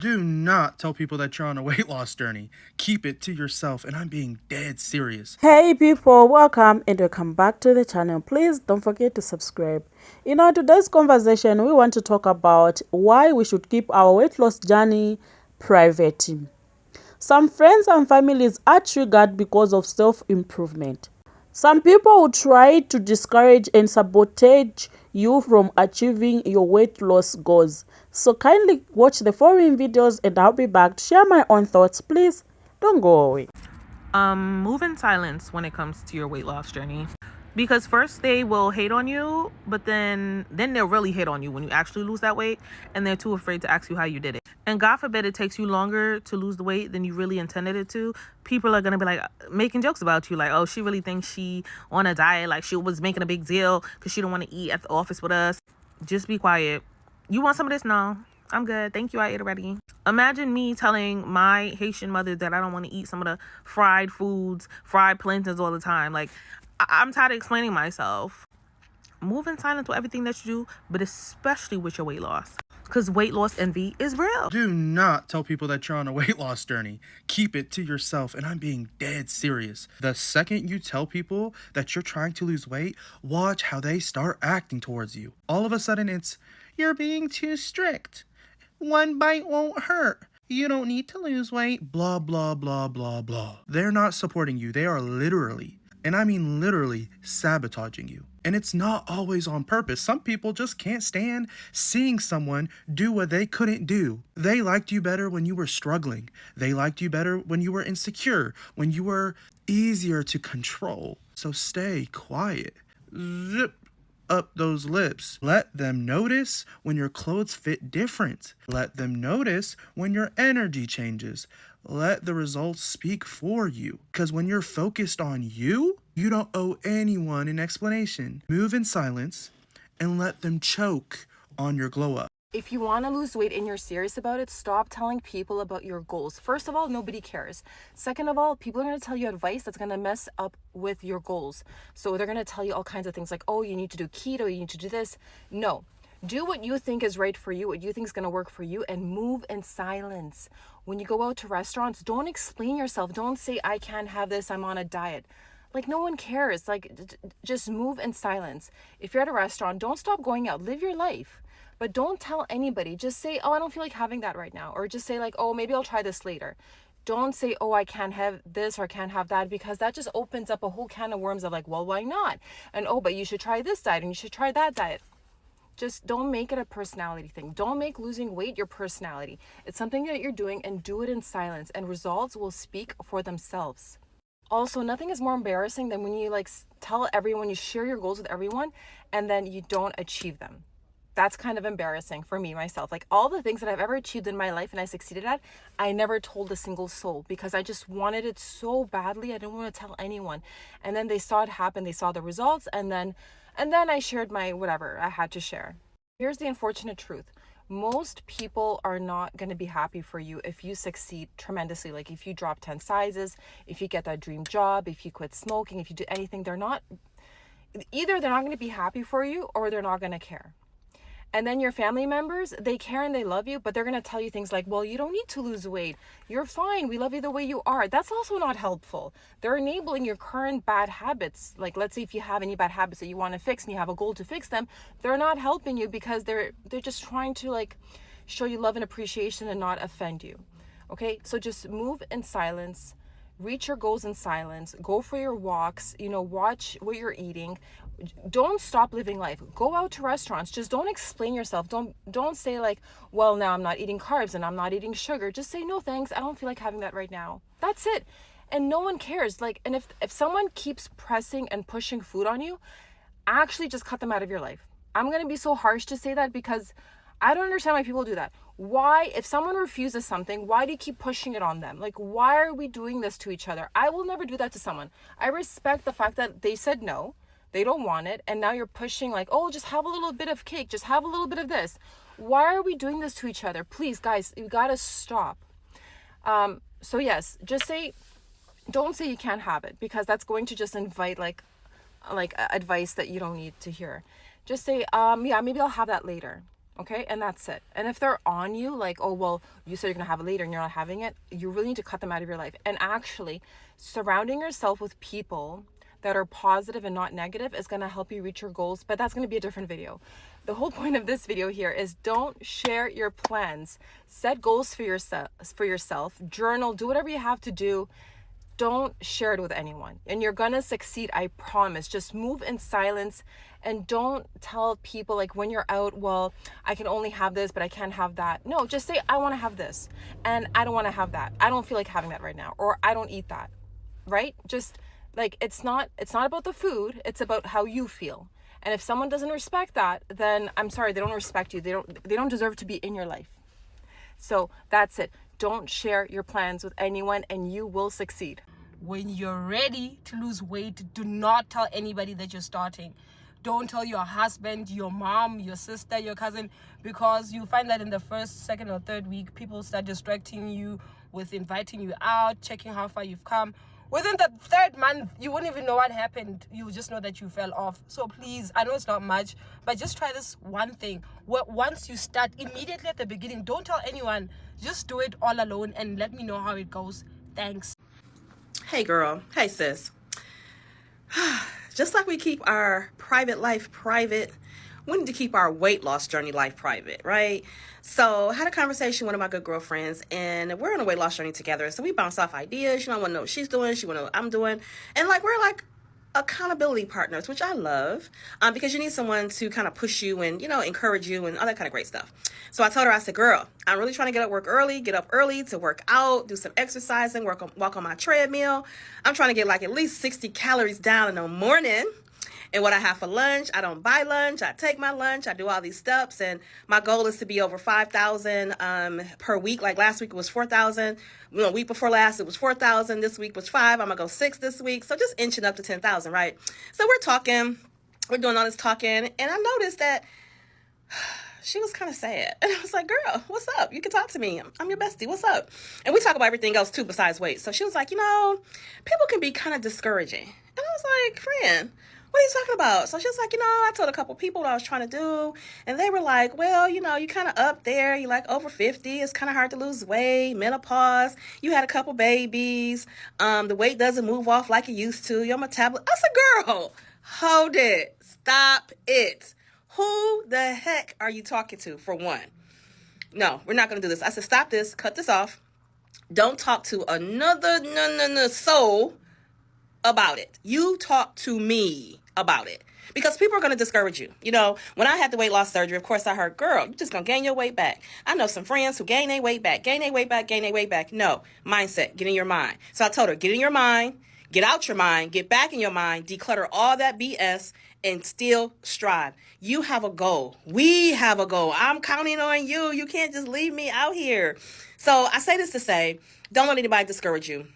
Do not tell people that you're on a weight loss journey. Keep it to yourself, and I'm being dead serious. Hey people, welcome and welcome back to the channel. Please don't forget to subscribe. In our today's conversation, we want to talk about why we should keep our weight loss journey private. Some friends and families are triggered because of self-improvement. Some people will try to discourage and sabotage you from achieving your weight loss goals. So kindly watch the following videos and I'll be back to share my own thoughts. Please don't go away. Move in silence when it comes to your weight loss journey, because first they will hate on you, but then they'll really hate on you when you actually lose that weight, and they're too afraid to ask you how you did it. And God forbid it takes you longer to lose the weight than you really intended it to. People are gonna be like making jokes about you, like, oh, she really thinks she on a diet, like she was making a big deal because she don't want to eat at the office with us. Just be quiet. You want some of this? No, I'm good, thank you, I ate already. Imagine me telling my Haitian mother that I don't want to eat some of the fried foods, fried plantains all the time. Like, I'm tired of explaining myself. Move in silence with everything that you do, but especially with your weight loss, because weight loss envy is real. Do not tell people that you're on a weight loss journey. Keep it to yourself, and I'm being dead serious. The second you tell people that you're trying to lose weight, watch how they start acting towards you. All of a sudden, it's, you're being too strict. One bite won't hurt. You don't need to lose weight. Blah, blah, blah, blah, blah. They're not supporting you. They are literally, and I mean literally, sabotaging you. And it's not always on purpose. Some people just can't stand seeing someone do what they couldn't do. They liked you better when you were struggling. They liked you better when you were insecure, when you were easier to control. So stay quiet. Zip up those lips. Let them notice when your clothes fit different. Let them notice when your energy changes. Let the results speak for you. Because when you're focused on you, you don't owe anyone an explanation. Move in silence and let them choke on your glow up. If you want to lose weight and you're serious about it, stop telling people about your goals. First of all, nobody cares. Second of all, people are going to tell you advice that's going to mess up with your goals. So they're going to tell you all kinds of things like, oh, you need to do keto, you need to do this. No. Do what you think is right for you, what you think is going to work for you, and move in silence. When you go out to restaurants, don't explain yourself. Don't say, I can't have this, I'm on a diet. Like, no one cares. Like, just move in silence. If you're at a restaurant, don't stop going out. Live your life. But don't tell anybody. Just say, oh, I don't feel like having that right now. Or just say like, oh, maybe I'll try this later. Don't say, oh, I can't have this or I can't have that, because that just opens up a whole can of worms of like, well, why not? And oh, but you should try this diet and you should try that diet. Just don't make it a personality thing. Don't make losing weight your personality. It's something that you're doing, and do it in silence, and results will speak for themselves. Also, nothing is more embarrassing than when you like tell everyone, you share your goals with everyone, and then you don't achieve them. That's kind of embarrassing for me, myself. Like, all the things that I've ever achieved in my life and I succeeded at, I never told a single soul because I just wanted it so badly. I didn't want to tell anyone. And then they saw it happen. They saw the results. And then I shared my whatever I had to share. Here's the unfortunate truth. Most people are not going to be happy for you if you succeed tremendously. Like, if you drop 10 sizes, if you get that dream job, if you quit smoking, if you do anything, either they're not going to be happy for you or they're not going to care. And then your family members, they care and they love you, but they're going to tell you things like, well, you don't need to lose weight. You're fine. We love you the way you are. That's also not helpful. They're enabling your current bad habits. Like, let's say if you have any bad habits that you want to fix and you have a goal to fix them, they're not helping you because they're just trying to like show you love and appreciation and not offend you. Okay? So just move in silence. Reach your goals in silence. Go for your walks. Watch what you're eating. Don't stop living life. Go out to restaurants. Just don't explain yourself. Don't say like, well, now I'm not eating carbs and I'm not eating sugar. Just say, no thanks, I don't feel like having that right now. That's it. And no one cares. Like, and if someone keeps pressing and pushing food on you, actually just cut them out of your life. I'm going to be so harsh to say that because I don't understand why people do that. Why, if someone refuses something, why do you keep pushing it on them? Like, why are we doing this to each other? I will never do that to someone. I respect the fact that they said no, they don't want it, and now you're pushing like, oh, just have a little bit of cake, just have a little bit of this. Why are we doing this to each other? Please, guys, you gotta stop. So yes, don't say you can't have it, because that's going to just invite like advice that you don't need to hear. Just say, yeah, maybe I'll have that later. Okay, and that's it. And if they're on you, like, oh, well, you said you're gonna have it later and you're not having it, you really need to cut them out of your life. And actually, surrounding yourself with people that are positive and not negative is gonna help you reach your goals, but that's gonna be a different video. The whole point of this video here is don't share your plans. Set goals for yourself, journal, do whatever you have to do. Don't share it with anyone, and you're gonna succeed, I promise. Just move in silence, and don't tell people, like, when you're out, well, I can only have this but I can't have that. No, just say, I want to have this and I don't want to have that. I don't feel like having that right now, or I don't eat that. Right? Just like, it's not about the food, it's about how you feel. And if someone doesn't respect that, then I'm sorry, they don't respect you. They don't deserve to be in your life. So that's it. Don't share your plans with anyone, and you will succeed. When you're ready to lose weight, do not tell anybody that you're starting. Don't tell your husband, your mom, your sister, your cousin, because you find that in the first, second, or third week, people start distracting you with inviting you out, checking how far you've come. Within the third month, you wouldn't even know what happened. You would just know that you fell off. So please, I know it's not much, but just try this one thing. Once you start, immediately at the beginning, don't tell anyone. Just do it all alone and let me know how it goes. Thanks. Hey girl, hey sis. Just like we keep our private life private, we need to keep our weight loss journey life private, right? So I had a conversation with one of my good girlfriends, and we're on a weight loss journey together. So we bounce off ideas. I want to know what she's doing. She want to know what I'm doing. And like, we're like accountability partners, which I love, because you need someone to kind of push you and, encourage you and all that kind of great stuff. So I told her, I said, girl, I'm really trying to get up early to work out, do some exercising, walk on my treadmill. I'm trying to get like at least 60 calories down in the morning. And what I have for lunch, I don't buy lunch. I take my lunch. I do all these steps. And my goal is to be over 5,000 per week. Like last week it was 4,000. Week before last it was 4,000. This week was 5. I'm going to go 6 this week. So just inching up to 10,000, right? So we're doing all this talking. And I noticed that she was kind of sad. And I was like, girl, what's up? You can talk to me. I'm your bestie. What's up? And we talk about everything else too besides weight. So she was like, people can be kind of discouraging. And I was like, friend, what are you talking about? So she was like, I told a couple people what I was trying to do. And they were like, well, you kind of up there. You like over 50. It's kind of hard to lose weight. Menopause. You had a couple babies. The weight doesn't move off like it used to. Your metabolism. I said, girl, hold it. Stop it. Who the heck are you talking to, for one? No, we're not going to do this. I said, stop this. Cut this off. Don't talk to another soul about it. You talk to me about it, because people are going to discourage you. When I had the weight loss surgery, of course I heard, girl, you're just going to gain your weight back. I know some friends who gain their weight back. No, mindset, get in your mind. So I told her, get in your mind, get out your mind, get back in your mind, declutter all that BS, and still strive. You have a goal. We have a goal. I'm counting on you. You can't just leave me out here. So I say this to say, don't let anybody discourage you.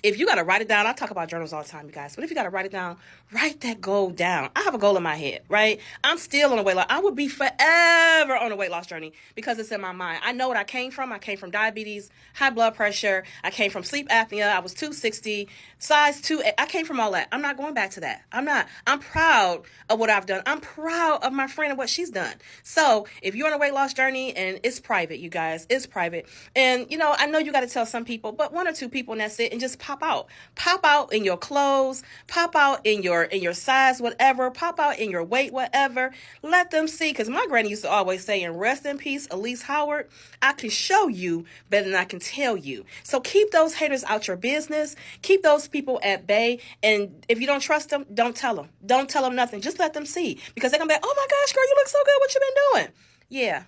If you got to write it down, I talk about journals all the time, you guys, but if you got to write it down, write that goal down. I have a goal in my head, right? I'm still on a weight loss. I would be forever on a weight loss journey because it's in my mind. I know what I came from. I came from diabetes, high blood pressure. I came from sleep apnea. I was 260, size 2. I came from all that. I'm not going back to that. I'm not. I'm proud of what I've done. I'm proud of my friend and what she's done. So if you're on a weight loss journey, and it's private, you guys, it's private. And, I know you got to tell some people, but 1 or 2 people, and that's it. And just pop out in your clothes, pop out in your size, whatever, pop out in your weight, whatever. Let them see, because my granny used to always say, and rest in peace, Elise Howard, I can show you better than I can tell you. So keep those haters out your business, keep those people at bay, and if you don't trust them, don't tell them nothing. Just let them see, because they're gonna be like, oh my gosh, girl, you look so good, what you been doing? Yeah.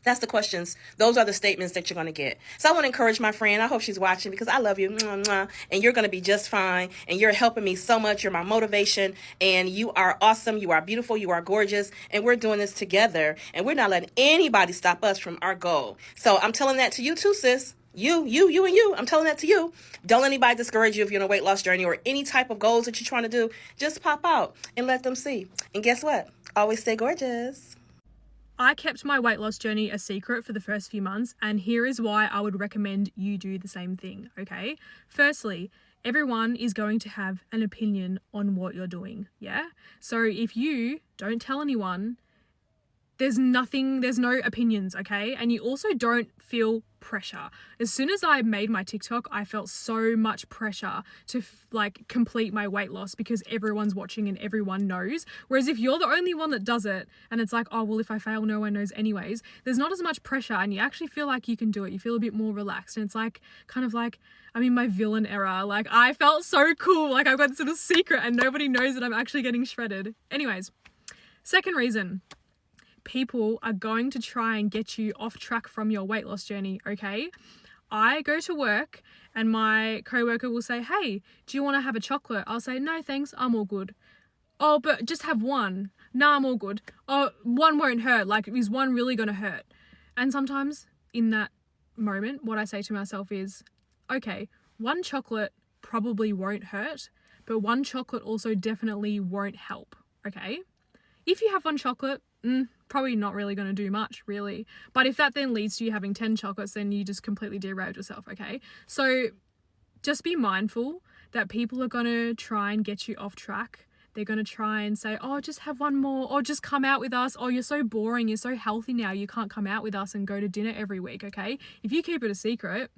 That's the questions. Those are the statements that you're going to get. So I want to encourage my friend. I hope she's watching, because I love you. Mwah, mwah, and you're going to be just fine. And you're helping me so much. You're my motivation. And you are awesome. You are beautiful. You are gorgeous. And we're doing this together. And we're not letting anybody stop us from our goal. So I'm telling that to you too, sis. You, and you. I'm telling that to you. Don't let anybody discourage you if you're on a weight loss journey or any type of goals that you're trying to do. Just pop out and let them see. And guess what? Always stay gorgeous. I kept my weight loss journey a secret for the first few months, and here is why I would recommend you do the same thing, okay? Firstly, everyone is going to have an opinion on what you're doing, yeah? So if you don't tell anyone, there's no opinions, okay? And you also don't feel pressure. As soon as I made my TikTok, I felt so much pressure to like complete my weight loss because everyone's watching and everyone knows. Whereas if you're the only one that does it and it's like, oh, well, if I fail, no one knows anyways, there's not as much pressure and you actually feel like you can do it. You feel a bit more relaxed and it's like, kind of like, I'm in my villain era. Like I felt so cool. Like I've got this little secret and nobody knows that I'm actually getting shredded. Anyways, second reason. People are going to try and get you off track from your weight loss journey, okay? I go to work and my coworker will say, hey, do you want to have a chocolate? I'll say, no, thanks, I'm all good. Oh, but just have one. No, I'm all good. Oh, one won't hurt. Like, is one really going to hurt? And sometimes in that moment, what I say to myself is, okay, one chocolate probably won't hurt, but one chocolate also definitely won't help, okay? If you have one chocolate, probably not really going to do much, really. But if that then leads to you having 10 chocolates, then you just completely derailed yourself, okay? So just be mindful that people are going to try and get you off track. They're going to try and say, oh, just have one more, or just come out with us. Oh, you're so boring. You're so healthy now. You can't come out with us and go to dinner every week, okay? If you keep it a secret,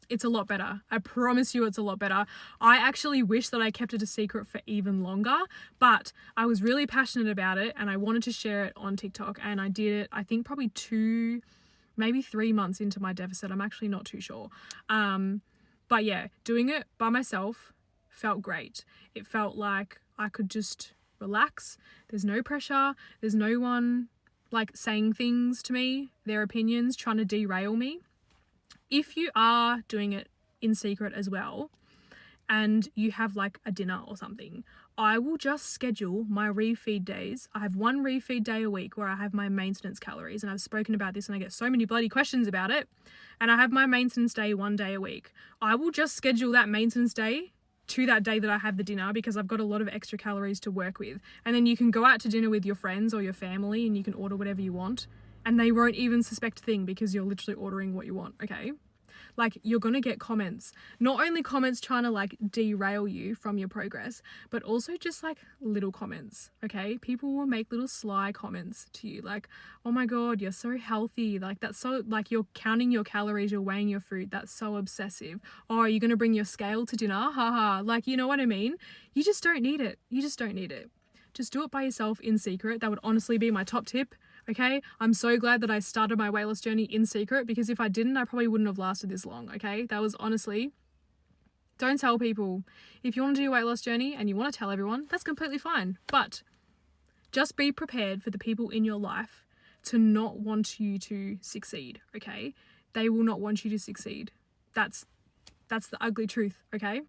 it's a lot better. I promise you it's a lot better. I actually wish that I kept it a secret for even longer, but I was really passionate about it and I wanted to share it on TikTok and I did it, I think probably 2, maybe 3 months into my deficit. I'm actually not too sure. But yeah, doing it by myself felt great. It felt like I could just relax. There's no pressure. There's no one like saying things to me, their opinions, trying to derail me. If you are doing it in secret as well and you have like a dinner or something, I will just schedule my refeed days. I have one refeed day a week where I have my maintenance calories, and I've spoken about this and I get so many bloody questions about it. And I have my maintenance day one day a week. I will just schedule that maintenance day to that day that I have the dinner because I've got a lot of extra calories to work with. And then you can go out to dinner with your friends or your family and you can order whatever you want. And they won't even suspect a thing because you're literally ordering what you want, okay? Like, you're going to get comments. Not only comments trying to, like, derail you from your progress, but also just, like, little comments, okay? People will make little sly comments to you, like, oh my God, you're so healthy. Like, that's so, like, you're counting your calories, you're weighing your food. That's so obsessive. Oh, are you going to bring your scale to dinner? Haha. Like, you know what I mean? You just don't need it. You just don't need it. Just do it by yourself in secret. That would honestly be my top tip. Okay, I'm so glad that I started my weight loss journey in secret because if I didn't, I probably wouldn't have lasted this long, okay? That was honestly, don't tell people. If you want to do a weight loss journey and you want to tell everyone, that's completely fine. But just be prepared for the people in your life to not want you to succeed, okay? They will not want you to succeed. That's the ugly truth, okay?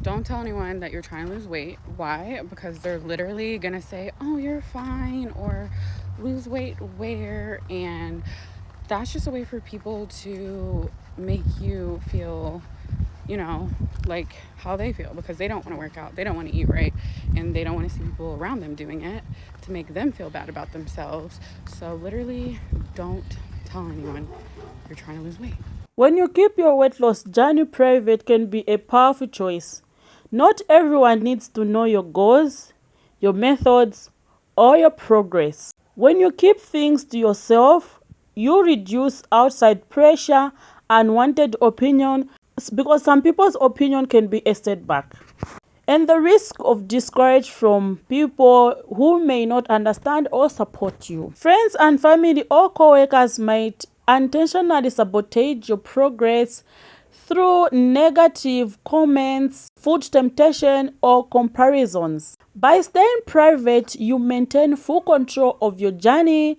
Don't tell anyone that you're trying to lose weight. Why? Because they're literally gonna say, oh, you're fine, or lose weight where? And that's just a way for people to make you feel, you know, like how they feel, because they don't want to work out, they don't want to eat right, and they don't want to see people around them doing it to make them feel bad about themselves. So literally, don't tell anyone you're trying to lose weight. When you keep your weight loss journey private can be a powerful choice. Not everyone needs to know your goals, your methods, or your progress. When you keep things to yourself, you reduce outside pressure, unwanted opinion, because some people's opinion can be a setback, and the risk of discourage from people who may not understand or support you. Friends and family or co-workers might unintentionally sabotage your progress through negative comments, food temptation, or comparisons. By staying private, you maintain full control of your journey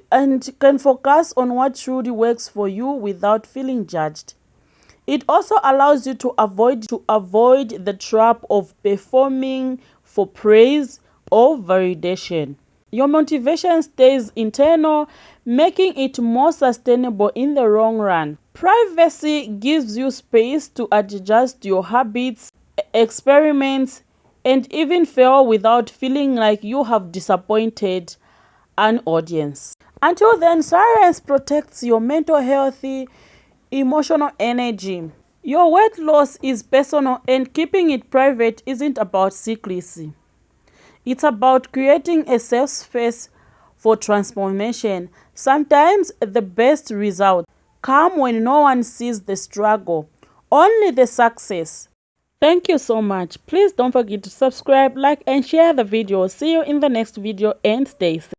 and can focus on what truly works for you without feeling judged. It also allows you to avoid the trap of performing for praise or validation. Your motivation stays internal, making it more sustainable in the long run. Privacy gives you space to adjust your habits, experiment, and even fail without feeling like you have disappointed an audience. Until then, silence protects your mental health, emotional energy. Your weight loss is personal, and keeping it private isn't about secrecy. It's about creating a safe space for transformation. Sometimes the best results come when no one sees the struggle, only the success. Thank you so much. Please don't forget to subscribe, like, and share the video. See you in the next video and stay safe.